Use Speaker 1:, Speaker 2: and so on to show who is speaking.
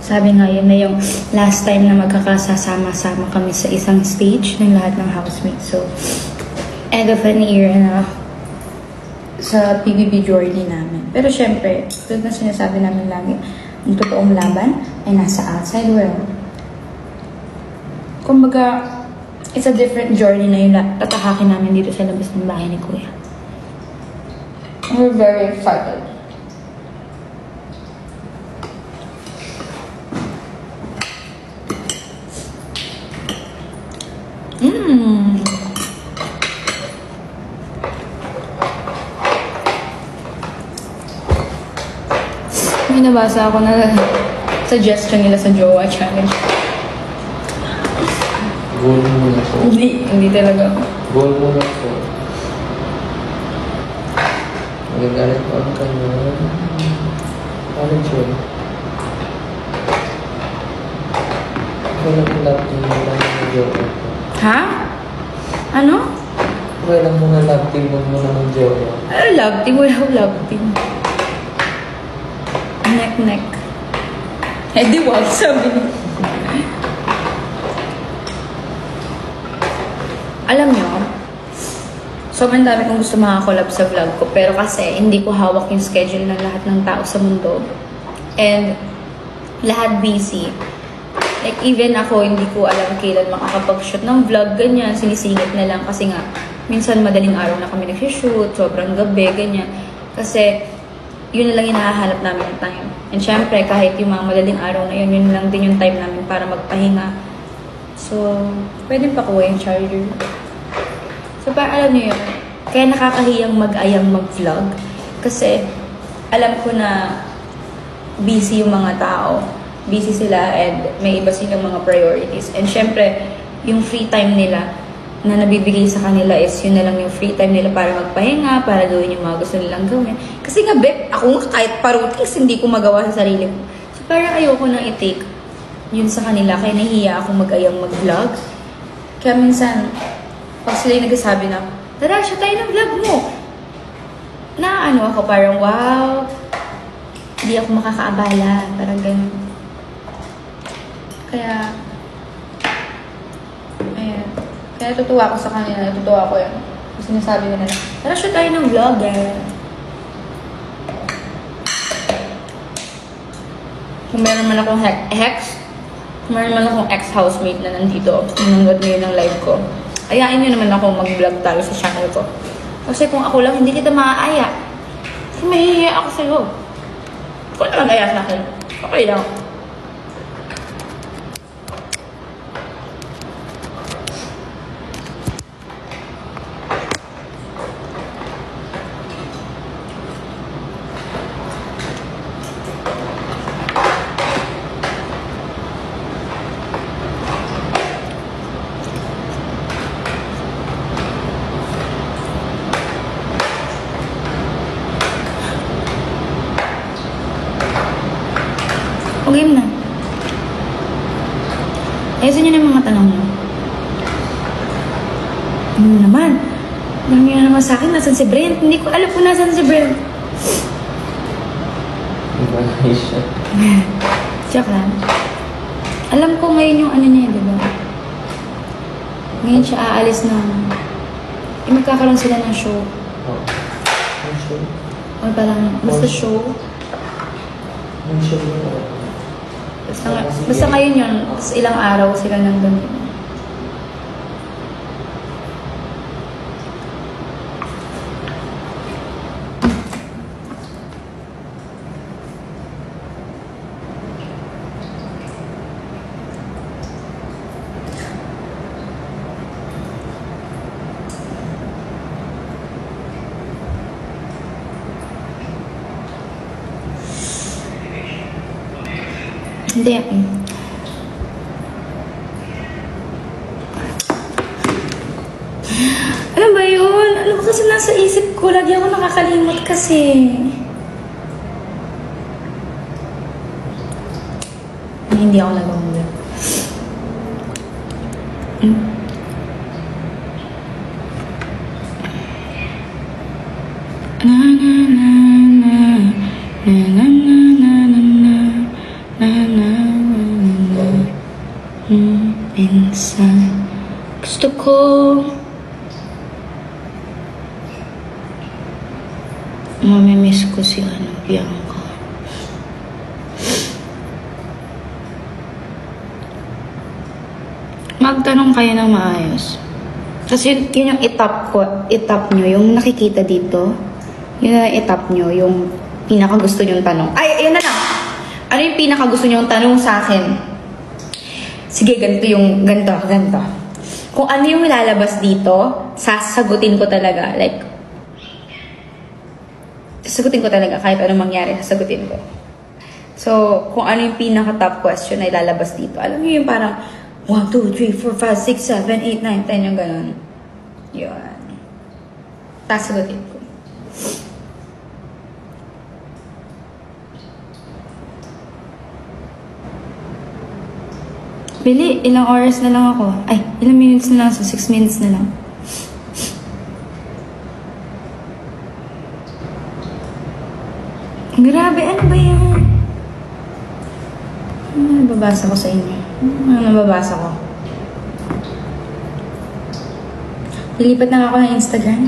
Speaker 1: Sabi nga yun na yung last time na magkakasasama-sama kami sa isang stage ng lahat ng housemates. So, end of an year na sa PBB journey namin. Pero syempre, tulad na sinasabi namin lagi, ang totoong laban ay nasa outside world. Kumbaga, it's a different journey na yung tatahakin namin dito sa labas ng bahay ni Kuya. We're very excited. May nabasa ako na suggestion nila sa Jowa Challenge.
Speaker 2: Goal muna po.
Speaker 1: Hindi talaga.
Speaker 2: Goal muna po. Magagalit po ang kanya. Ano yun? Walang love team mo lang ng Jowa.
Speaker 1: Ha? Ano?
Speaker 2: Walang muna love team mo muna ng Jowa.
Speaker 1: Ano love team? Wala akong love team. Neck. Eh di wag, sabi niya. Alam nyo, sobrang dami kong gusto makakolab sa vlog ko, pero kasi hindi ko hawak yung schedule ng lahat ng tao sa mundo. And lahat busy. Like even ako, hindi ko alam kailan makakapag-shoot ng vlog, ganyan, sinisingit na lang kasi nga, minsan madaling araw na kami nag-shoot, sobrang gabi, ganyan. Kasi yun na lang yung nahahanap namin yung time. And syempre, kahit yung mga madaling araw na yun, yun lang din yung time namin para magpahinga. So, pwede pa kuha yung charger. So, parang alam niyo yun, kaya nakakahiyang mag-ayang mag-vlog. Kasi, alam ko na busy yung mga tao. Busy sila and may iba silang mga priorities. And syempre, yung free time nila na nabibigay sa kanila is yun na lang yung free time nila para magpahinga, para gawin yung mga gusto nilang gawin. Kasi nga, ako nga kahit parutings, hindi ko magawa sa sarili ko. So, parang ayoko nang i-take yun sa kanila, kaya nahihiya ako mag-ayang mag-vlog. Kaya minsan, pag sila yung nagsasabi na, tara, siya tayo ng vlog mo. Na ano ako, parang wow, hindi ako makakaabala, parang ganun. Kaya, ayan. Kaya natutuwa ako sa kanila, natutuwa ako yun. Sinasabi nila na, tara, siya tayo ng vlog, eh. Kung meron man akong ex-housemate na nandito, nanonood ngayon ng live ko, ayain nyo naman ako mag-vlog tayo sa channel ko. Kasi kung ako lang, hindi kita maaaya. Kasi mahihiya ako sa'yo. Kung naman aya sa akin, okay lang. Okay mo na. Ayusin nyo na yung mga tanong nyo. Ano naman? Dami nga naman sa akin, nasan si Brent? Hindi ko alam kung nasan si Brent.
Speaker 2: Iba na siya.
Speaker 1: Joke lang. Alam ko ngayon yung ano niya, diba? Ngayon siya aalis ng... magkakaroon sila ng show.
Speaker 2: Oh. Ang show?
Speaker 1: O parang, basta show.
Speaker 2: Ang show?
Speaker 1: Basta ngayon yun, ilang araw sila nandun. Hindi. Ano ba yun? Ano ba kasi nasa isip ko? Lagi ako nakakalimot kasi. Hindi ako nagmamula. Na na na na na na na na na na na. Mamimiss ko si Bianca. Magtanong kayo ng maayos. Kasi yun yung itap nyo, yung nakikita dito. Yun na itap nyo, yung pinakagusto nyong tanong. Ay, ayun na lang. Ano yung pinakagusto nyong tanong sa akin? Sige, ganito. Kung ano yung lalabas dito, sasagutin ko talaga. Like, sasagutin ko talaga kahit anong mangyari, sasagutin ko. So, kung ano yung pinaka-top question na ilalabas dito. Alam niyo yung parang 1, 2, 3, 4, 5, 6, 7, 8, 9, 10, yung ganun. Yun. Sasagutin ko. Bili, ilang oras na lang ako. Ay, ilang minutes na lang. So, 6 minutes na lang. Grabe, ano ba yan? Ano nababasa ko sa inyo? Ano nababasa ko? Lilipat na ako ng Instagram.